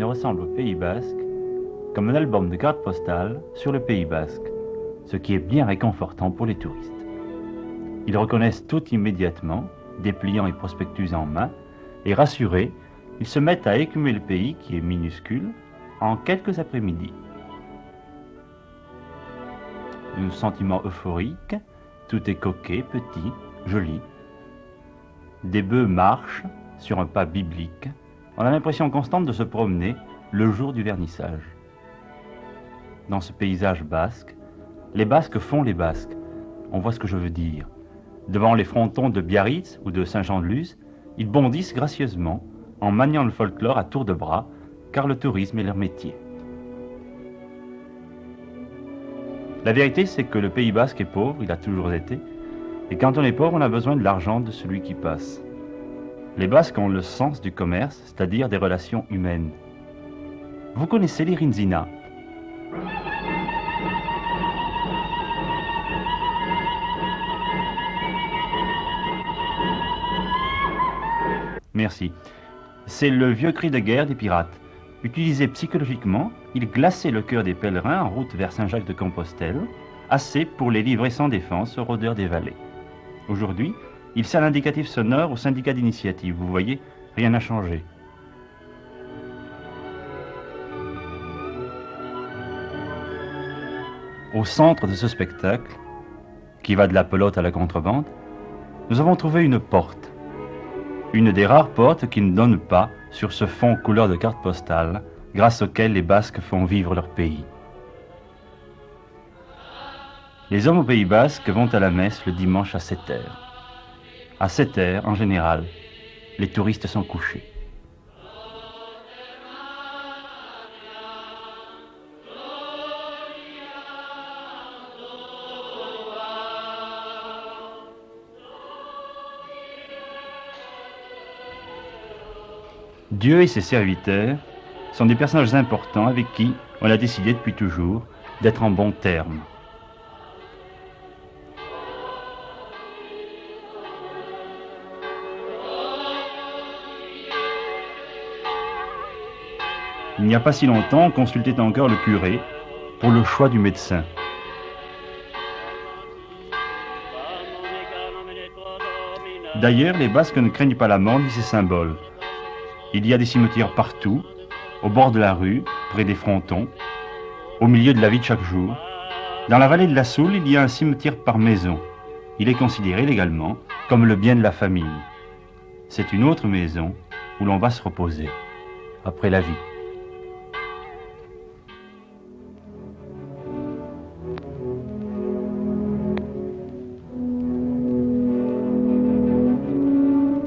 ne ressemble au Pays Basque comme un album de cartes postales sur le Pays Basque, ce qui est bien réconfortant pour les touristes. Ils reconnaissent tout immédiatement, dépliants et prospectus en main, et rassurés, ils se mettent à écumer le pays, qui est minuscule, en quelques après-midi. Un sentiment euphorique, tout est coquet, petit, joli. Des bœufs marchent sur un pas biblique. On a l'impression constante de se promener le jour du vernissage. Dans ce paysage basque, les Basques font les Basques. On voit ce que je veux dire. Devant les frontons de Biarritz ou de Saint-Jean-de-Luz, ils bondissent gracieusement en maniant le folklore à tour de bras, car le tourisme est leur métier. La vérité, c'est que le Pays Basque est pauvre, il a toujours été, et quand on est pauvre, on a besoin de l'argent de celui qui passe. Les Basques ont le sens du commerce, c'est-à-dire des relations humaines. Vous connaissez les Rinzina? Merci. C'est le vieux cri de guerre des pirates. Utilisé psychologiquement, il glaçait le cœur des pèlerins en route vers Saint-Jacques-de-Compostelle, assez pour les livrer sans défense aux rôdeurs des vallées. Aujourd'hui, il sert l'indicatif sonore au syndicat d'initiative. Vous voyez, rien n'a changé. Au centre de ce spectacle, qui va de la pelote à la contrebande, nous avons trouvé une porte. Une des rares portes qui ne donne pas sur ce fond couleur de carte postale, grâce auquel les Basques font vivre leur pays. Les hommes au Pays Basque vont à la messe le dimanche à 7 heures. À 7 heures, en général, les touristes sont couchés. Dieu et ses serviteurs sont des personnages importants avec qui on a décidé depuis toujours d'être en bons termes. Il n'y a pas si longtemps, on consultait encore le curé pour le choix du médecin. D'ailleurs, les Basques ne craignent pas la mort ni ses symboles. Il y a des cimetières partout, au bord de la rue, près des frontons, au milieu de la vie de chaque jour. Dans la vallée de la Soule, il y a un cimetière par maison. Il est considéré légalement comme le bien de la famille. C'est une autre maison où l'on va se reposer après la vie.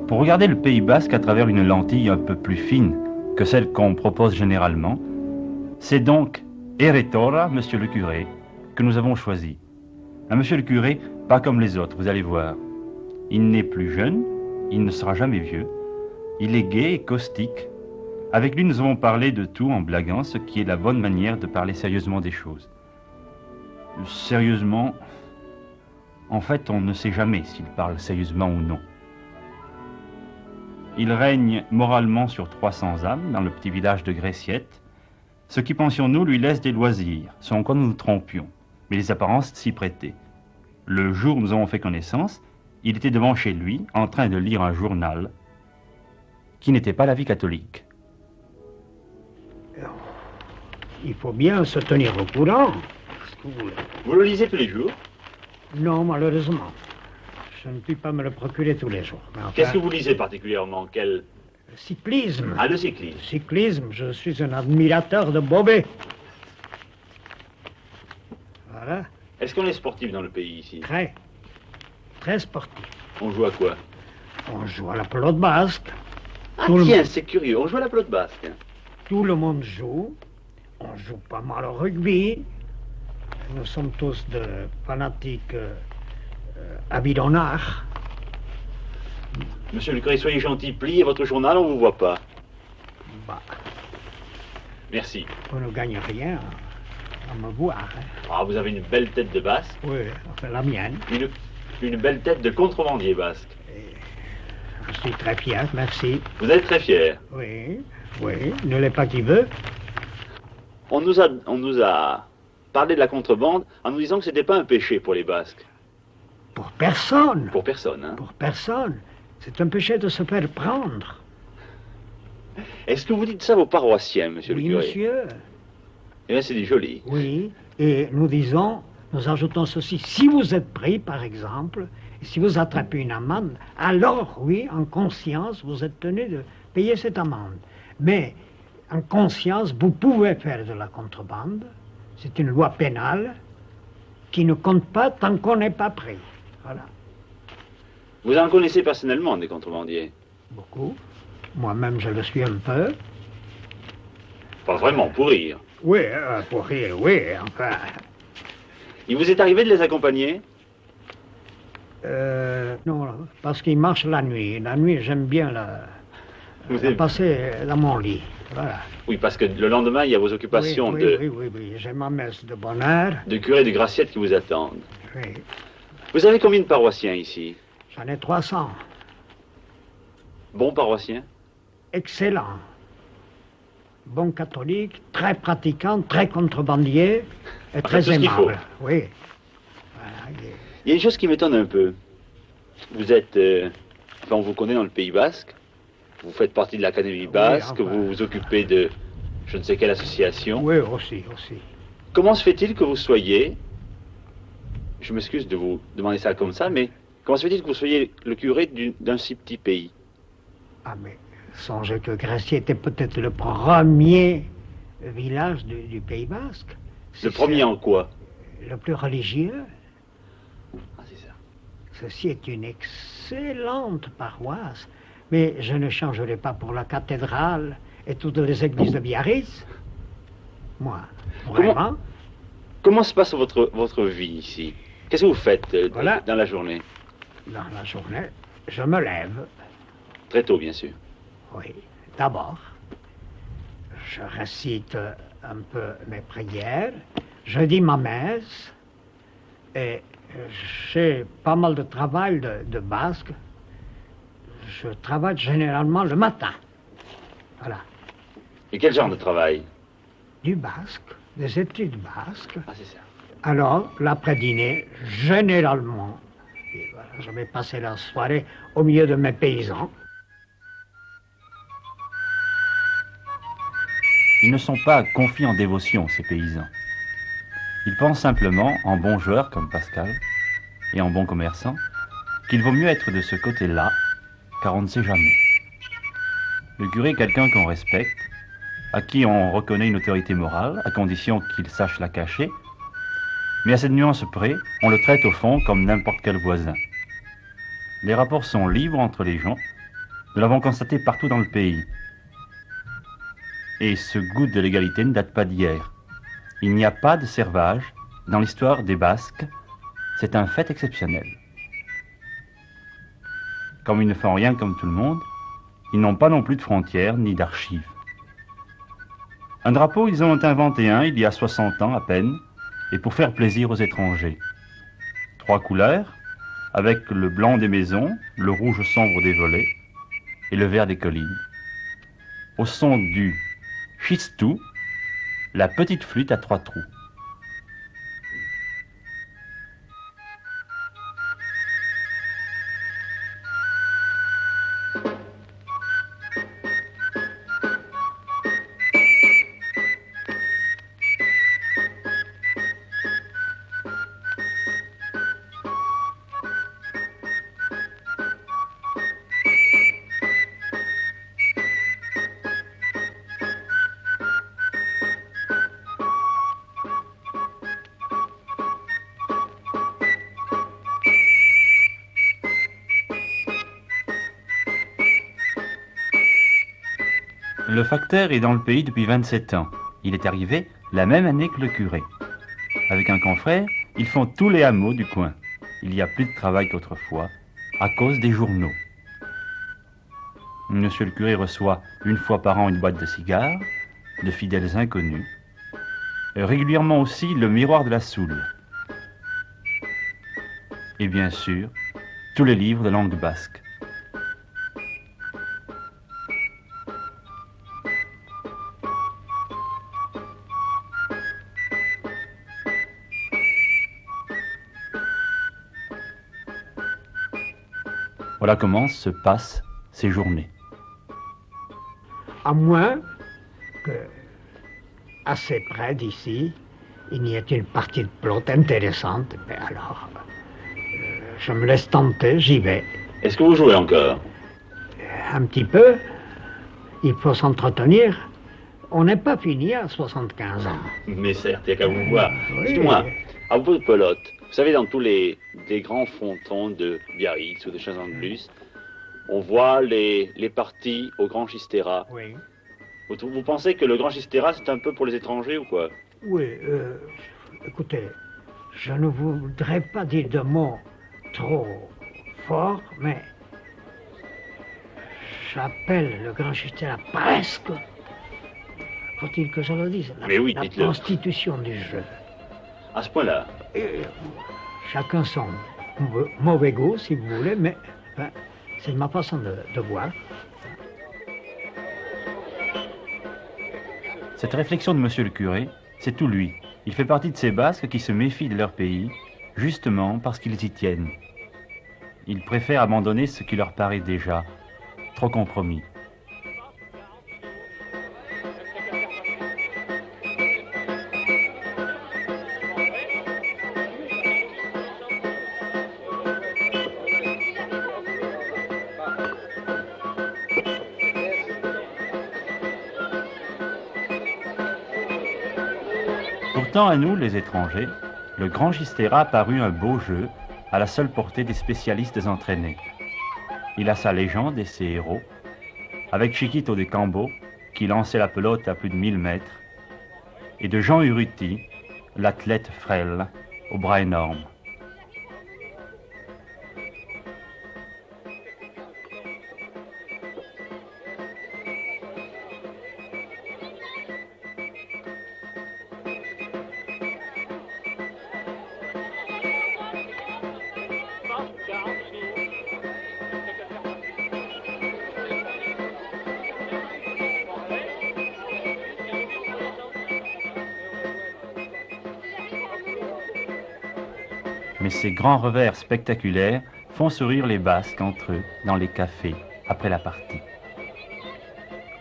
Pour regarder le Pays Basque à travers une lentille un peu plus fine que celle qu'on propose généralement, c'est donc Eretora, monsieur le curé, que nous avons choisi. Un monsieur le curé, pas comme les autres, vous allez voir. Il n'est plus jeune, il ne sera jamais vieux, il est gai et caustique. Avec lui, nous avons parlé de tout en blaguant, ce qui est la bonne manière de parler sérieusement des choses. Sérieusement, en fait, on ne sait jamais s'il parle sérieusement ou non. Il règne moralement sur 300 âmes dans le petit village de Gréciette, ce qui, pensions-nous, lui laisse des loisirs, selon quoi nous nous trompions, mais les apparences s'y prêtaient. Le jour où nous avons fait connaissance, il était devant chez lui, en train de lire un journal, qui n'était pas la vie catholique. Il faut bien se tenir au courant. Vous le lisez tous les jours? Non, malheureusement. Je ne puis pas me le procurer tous les jours. Enfin, qu'est-ce que vous lisez particulièrement? Quel... Cyclisme. Ah, le cyclisme. Cyclisme, je suis un admirateur de Bobet. Voilà. Est-ce qu'on est sportif dans le pays ici? Très. Très sportif. On joue à quoi? On joue à la pelote basque. Ah tiens, c'est curieux, on joue à la pelote basque. Tout le monde joue. On joue pas mal au rugby. Nous sommes tous de fanatiques abidonnards. Monsieur le curé, soyez gentil, pliez votre journal, on ne vous voit pas. Bah. Merci. On ne gagne rien à me voir. Hein. Ah, vous avez une belle tête de basque. Oui, enfin la mienne. Une belle tête de contrebandier basque. Je suis très fier, merci. Vous êtes très fier. Oui. Oui, ne l'est pas qui veut. On nous a parlé de la contrebande en nous disant que c'était pas un péché pour les Basques. Pour personne. Pour personne, hein. Pour personne. C'est un péché de se faire prendre. Est-ce que vous dites ça à vos paroissiens, monsieur Oui, le curé? monsieur. Eh bien, c'est du joli. Oui, et nous disons, nous ajoutons ceci, si vous êtes pris, par exemple, et si vous attrapez une amende, alors, oui, en conscience, vous êtes tenu de payer cette amende. Mais, en conscience, vous pouvez faire de la contrebande. C'est une loi pénale qui ne compte pas tant qu'on n'est pas pris. Voilà. Vous en connaissez personnellement des contrebandiers? Beaucoup. Moi-même, je le suis un peu. Pas vraiment, pour rire. Oui, pour rire, oui, enfin... Il vous est arrivé de les accompagner? Non, parce qu'il marche la nuit. La nuit, j'aime bien Vous aimez- passer dans mon lit. Voilà. Oui, parce que le lendemain, il y a vos occupations Oui. J'ai ma messe de bonne heure. de curé de Graciette qui vous attendent. Oui. Vous avez combien de paroissiens ici? J'en ai 300. Bons paroissiens? Excellent. Bon catholique, très pratiquant, très contrebandier et très tout ce qu'il faut. aimable. Oui. Voilà, Il y a une chose qui m'étonne un peu. Vous êtes... Enfin, on vous connaît dans le Pays Basque. Vous faites partie de l'Académie Basque. enfin. Vous vous occupez de je ne sais quelle association. Oui, aussi. Comment se fait-il que vous soyez... Je m'excuse de vous demander ça comme ça, mais comment se fait-il que vous soyez le curé d'un si petit pays? Ah, mais songez que Gracieux était peut-être le premier village du Pays Basque. Le premier en quoi? Le plus religieux. Ah, c'est ça. Ceci est une excellente paroisse, mais je ne changerai pas pour la cathédrale et toutes les églises de Biarritz. Moi, vraiment. Comment se passe votre vie ici? Qu'est-ce que vous faites Voilà. dans la journée? Dans la journée, je me lève. Très tôt, bien sûr. Oui, d'abord, je récite un peu mes prières, je dis ma messe, et j'ai pas mal de travail de basque. Je travaille généralement le matin. Voilà. Et quel genre de travail? Du basque, des études basques. Ah, c'est ça. Alors, l'après-dîner, généralement, et voilà, je vais passer la soirée au milieu de mes paysans. Ils ne sont pas confiés en dévotion, ces paysans. Ils pensent simplement, en bons joueurs comme Pascal, et en bons commerçants, qu'il vaut mieux être de ce côté-là, car on ne sait jamais. Le curé est quelqu'un qu'on respecte, à qui on reconnaît une autorité morale, à condition qu'il sache la cacher, mais à cette nuance près, on le traite au fond comme n'importe quel voisin. Les rapports sont libres entre les gens, nous l'avons constaté partout dans le pays. Et ce goût de l'égalité ne date pas d'hier. Il n'y a pas de servage dans l'histoire des Basques, c'est un fait exceptionnel. Comme ils ne font rien comme tout le monde, ils n'ont pas non plus de frontières ni d'archives. Un drapeau, ils en ont inventé un il y a 60 ans à peine, et pour faire plaisir aux étrangers. 3 couleurs, avec le blanc des maisons, le rouge sombre des volets et le vert des collines. Au son du chistou, la petite flûte à 3 trous. Le facteur est dans le pays depuis 27 ans. Il est arrivé la même année que le curé. Avec un confrère, ils font tous les hameaux du coin. Il y a plus de travail qu'autrefois, à cause des journaux. Monsieur le curé reçoit une fois par an une boîte de cigares, de fidèles inconnus. Régulièrement aussi le miroir de la Soule. Et bien sûr, tous les livres de langue basque. Voilà comment se passent ces journées. À moins que, assez près d'ici, il n'y ait une partie de pelote intéressante, ben alors, je me laisse tenter, j'y vais. Est-ce que vous jouez encore? Un petit peu, il faut s'entretenir. On n'est pas fini à 75 ans. Mais certes, il n'y a qu'à vous voir. Oui. Dites-moi, à propos de pelote, vous savez, dans tous les grands frontons de Biarritz ou de Chazan-de-Luz, on voit les parties au Grand Chistera. Oui. Vous pensez que le Grand Chistera, c'est un peu pour les étrangers ou quoi? Oui, écoutez, je ne voudrais pas dire de mots trop forts, mais j'appelle le Grand Chistera presque, faut-il que je le dise, Mais oui, la dites-le. constitution du jeu. À ce point-là? Chacun son mauvais goût, si vous voulez, mais ben, c'est ma façon de voir. Cette réflexion de monsieur le curé, c'est tout lui. Il fait partie de ces Basques qui se méfient de leur pays, justement parce qu'ils y tiennent. Ils préfèrent abandonner ce qui leur paraît déjà trop compromis. Pourtant, à nous, les étrangers, le Grand Chistera parut un beau jeu à la seule portée des spécialistes entraînés. Il a sa légende et ses héros, avec Chiquito de Cambo, qui lançait la pelote à plus de 1000 mètres, et de Jean Urruti, l'athlète frêle, aux bras énormes. Mais ces grands revers spectaculaires font sourire les Basques entre eux dans les cafés après la partie.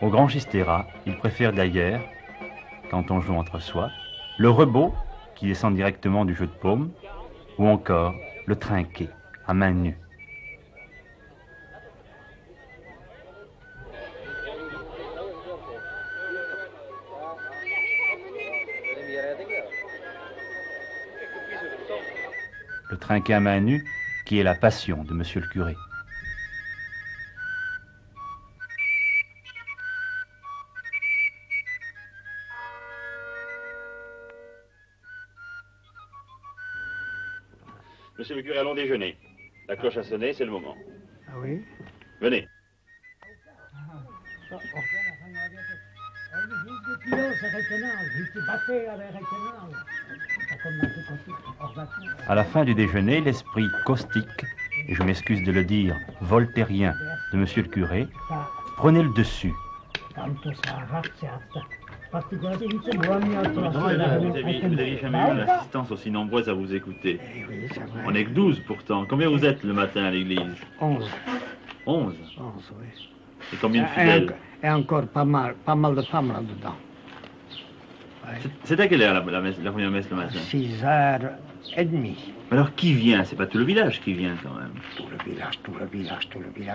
Au Grand Chistera, ils préfèrent d'ailleurs, quand on joue entre soi, le rebot qui descend directement du jeu de paume, ou encore le trinquet à main nue. Le trinquet à main nue qui est la passion de monsieur le curé. Monsieur le curé, allons déjeuner. La cloche a sonné, c'est le moment. Ah oui? Venez. À la fin du déjeuner, l'esprit caustique, et je m'excuse de le dire, voltairien de monsieur le curé, prenait le dessus. Vous n'aviez jamais eu une assistance aussi nombreuse à vous écouter. Oui, c'est vrai. On n'est que 12 pourtant. Combien vous êtes le matin à l'église? 11. 11. 11, oui. Et combien de fidèles? Et encore pas mal de femmes là-dedans. C'est à quelle heure la première messe le matin? 6h30. Alors qui vient? C'est pas tout le village qui vient quand même. Tout le village,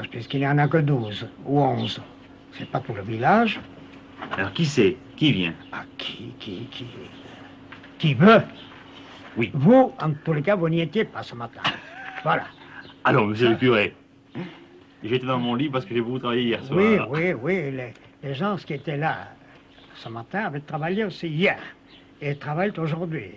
puisqu'il n'y en a que 12 ou 11. C'est pas tout le village. Alors qui c'est? Qui vient? Ah, qui veut? Oui. Vous, en tous les cas, vous n'y étiez pas ce matin. Voilà. Alors, monsieur le curé, j'étais dans mon lit parce que j'ai beaucoup travaillé hier soir. Oui. Les gens qui étaient là ce matin avaient travaillé aussi hier. Et travaillent aujourd'hui.